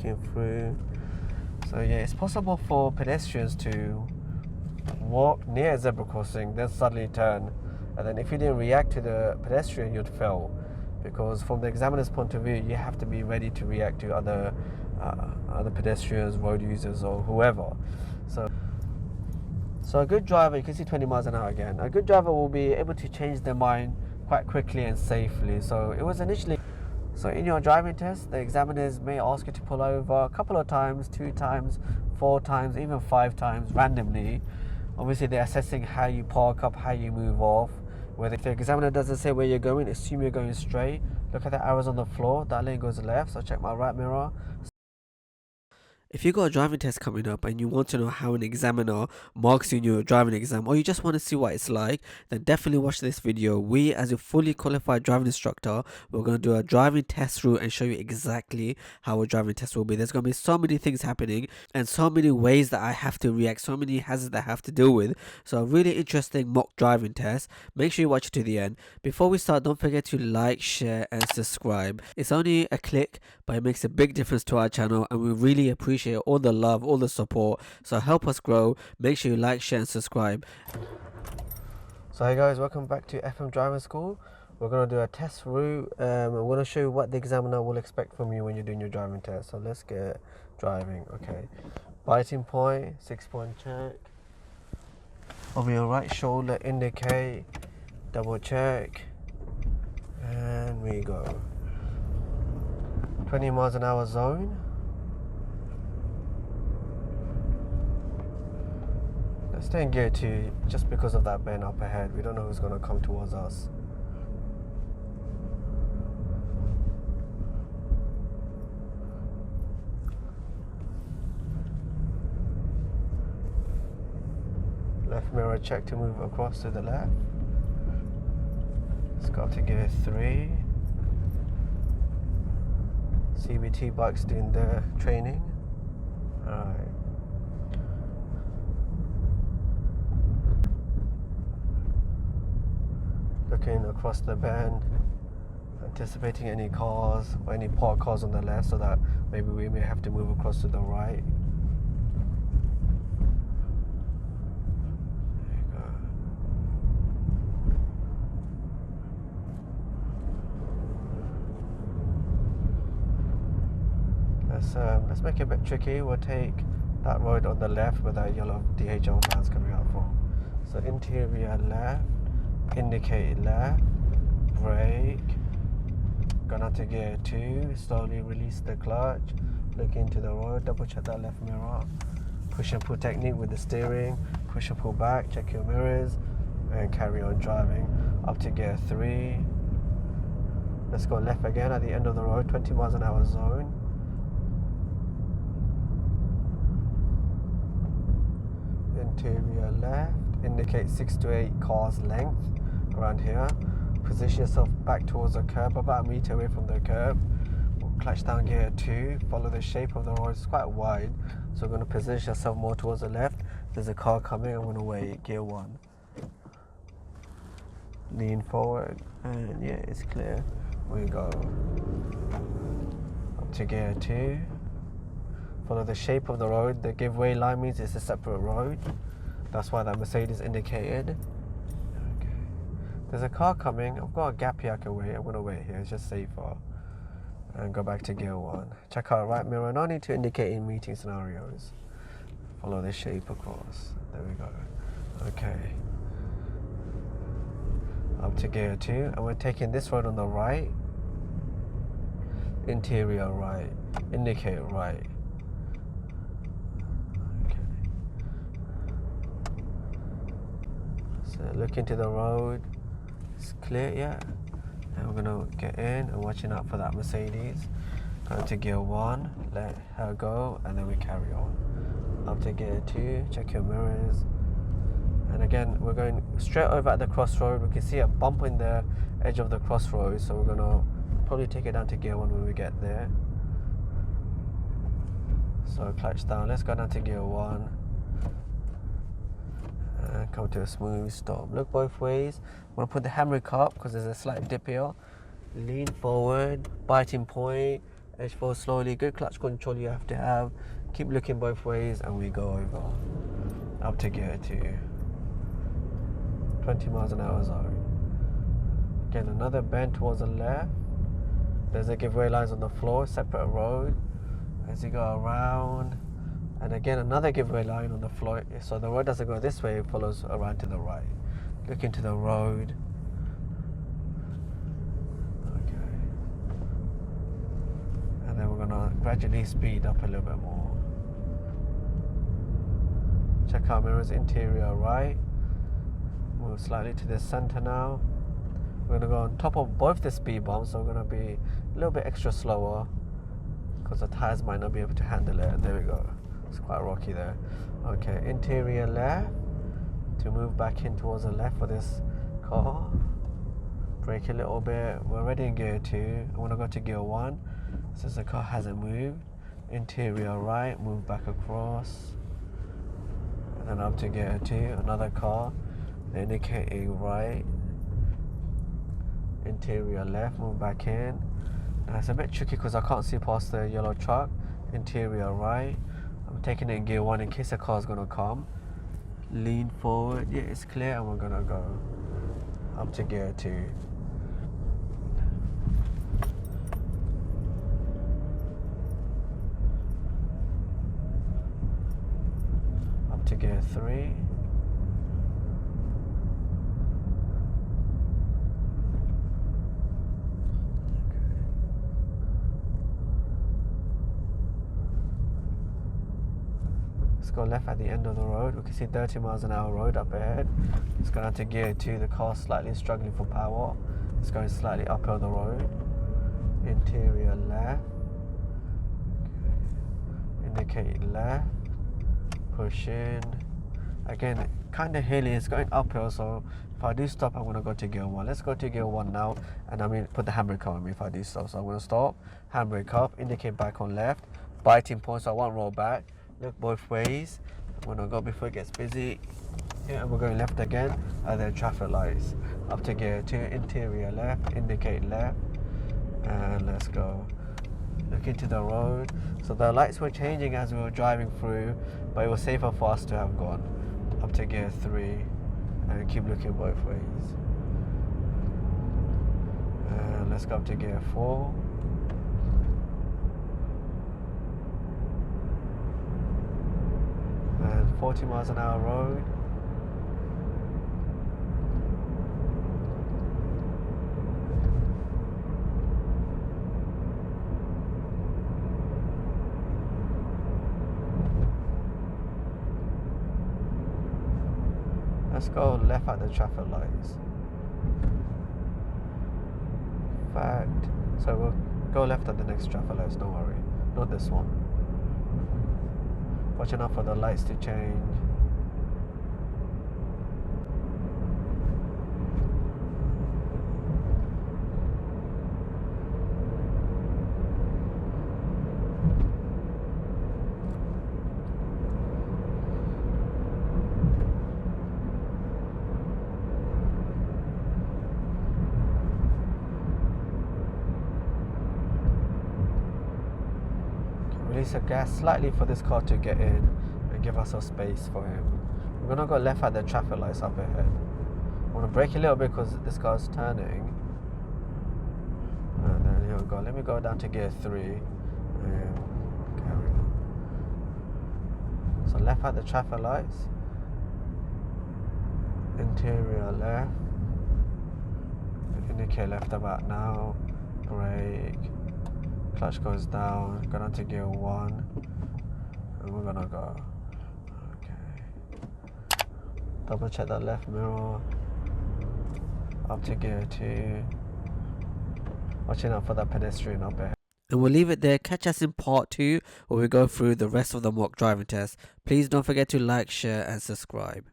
looking through. So yeah, it's possible for pedestrians to walk near a zebra crossing, then suddenly turn, and then if you didn't react to the pedestrian, you'd fail, because from the examiner's point of view, you have to be ready to react to other pedestrians, road users, or whoever. So a good driver, you can see 20 miles an hour again, a good driver will be able to change their mind quite quickly and safely. So it was initially, so in your driving test, the examiners may ask you to pull over a couple of times, 2 times, 4 times, even 5 times randomly. Obviously they're assessing how you park up, how you move off. Whether if the examiner doesn't say where you're going, assume you're going straight. Look at the arrows on the floor, that lane goes left, so check my right mirror. If you've got a driving test coming up and you want to know how an examiner marks you in your driving exam, or you just want to see what it's like, then definitely watch this video. We, as a fully qualified driving instructor, we're going to do a driving test route and show you exactly how a driving test will be. There's going to be so many things happening and so many ways that I have to react, so many hazards that I have to deal with. So a really interesting mock driving test. Make sure you watch it to the end. Before we start, don't forget to like, share and subscribe. It's only a click, but it makes a big difference to our channel, and we really appreciate all the love, all the support. So help us grow. Make sure you like, share and subscribe. So hey guys, welcome back to FM Driving School. We're going to do a test route. I'm going to show you what the examiner will expect from you when you're doing your driving test. So let's get driving. Okay, biting point, 6-point check. Over your right shoulder, indicate, double check, and we go. 20 miles an hour zone. Let's stay in gear 2 just because of that bend up ahead. We don't know who's going to come towards us. Left mirror check to move across to the left. Let's go up to gear 3. CBT bike's doing the training. Alright. Looking across the bend, anticipating any cars or any parked cars on the left, so that maybe we may have to move across to the right. There you go. Let's make it a bit tricky. We'll take that road on the left where that yellow DHL van's coming out from. So interior left, indicate left, brake, gone out to gear 2, slowly release the clutch, look into the road, double check that left mirror, push and pull technique with the steering, push and pull back, check your mirrors, and carry on driving up to gear 3. Let's go left again at the end of the road, 20 miles an hour zone. Interior left, indicate 6 to 8 cars length around here. Position yourself back towards the curb, about a meter away from the curb. We'll clutch down gear 2, follow the shape of the road. It's quite wide, so we're going to position yourself more towards the left. There's a car coming, I'm going to wait, gear 1. Lean forward, and yeah, it's clear. We go up to gear 2. Follow the shape of the road. The giveaway line means it's a separate road. That's why that Mercedes indicated. Okay. There's a car coming. I've got a gap here I can wait. I'm going to wait here. It's just safer. And go back to gear 1. Check out right mirror. No need to indicate in meeting scenarios. Follow the shape across. There we go. Okay. Up to gear 2. And we're taking this road on the right. Interior right. Indicate right. Look into the road. It's clear, yeah. And we're gonna get in and watching out for that Mercedes. Go to gear 1, let her go, and then we carry on. Up to gear 2, check your mirrors. And again, we're going straight over at the crossroad. We can see a bump in the edge of the crossroad, so we're gonna probably take it down to gear 1 when we get there. So clutch down. Let's go down to gear 1. Come to a smooth stop. Look both ways. I'm going to put the handbrake up because there's a slight dip here. Lean forward, biting point, H4 slowly, good clutch control you have to have. Keep looking both ways and we go over. Up to gear 2. 20 miles an hour zone. Again, another bend towards the left. There's a giveaway lines on the floor, separate road. As you go around, and again another giveaway line on the floor. So the road doesn't go this way, it follows around to the right. Look into the road. Okay. And then we're gonna gradually speed up a little bit more. Check our mirrors, interior right. Move slightly to the center now. We're gonna go on top of both the speed bumps, so we're gonna be a little bit extra slower because the tires might not be able to handle it. And there we go. It's quite rocky there. Okay, interior left to move back in towards the left for this car. Brake a little bit. We're already in gear 2. I want to go to gear 1 since the car hasn't moved. Interior right, move back across. And then up to gear 2, another car. Indicating right. Interior left, move back in. Now it's a bit tricky because I can't see past the yellow truck. Interior right. I'm taking it in gear 1 in case the car's gonna come. Lean forward, yeah, it's clear, and we're gonna go up to gear 2. Up to gear 3. Go left at the end of the road. We can see 30 miles an hour road up ahead. Let's go down to gear 2. The car's slightly struggling for power. It's going slightly uphill the road. Interior left. Okay. Indicate left. Push in. Again, kind of hilly. It's going uphill, so if I do stop, I'm going to go to gear 1. Let's go to gear 1 now, and I mean put the handbrake on me if I do stop. So I'm going to stop, handbrake up, indicate back on left, biting point, so I won't roll back. Look both ways. I'm gonna go before it gets busy. Yeah, we're going left again. Are there traffic lights? Up to gear 2, interior left, indicate left, and let's go. Look into the road. So the lights were changing as we were driving through, but it was safer for us to have gone. Up to gear 3, and keep looking both ways. And let's go up to gear 4. And 40 miles an hour road. Let's go left at the traffic lights. In fact, so we'll go left at the next traffic lights, don't worry. Not this one. Watching out for the lights to change. Release the gas slightly for this car to get in and give us some space for him. We're gonna go left at the traffic lights up ahead. I want to brake a little bit because this car's turning. And then here we go. Let me go down to gear 3 and carry on. So left at the traffic lights. Interior left. Indicate left about now. Brake. Clutch goes down, go down to gear 1, and we're gonna go. Okay. Double check that left mirror. Up to gear 2. Watching out for that pedestrian up ahead. And we'll leave it there. Catch us in part 2 where we go through the rest of the mock driving test. Please don't forget to like, share, and subscribe.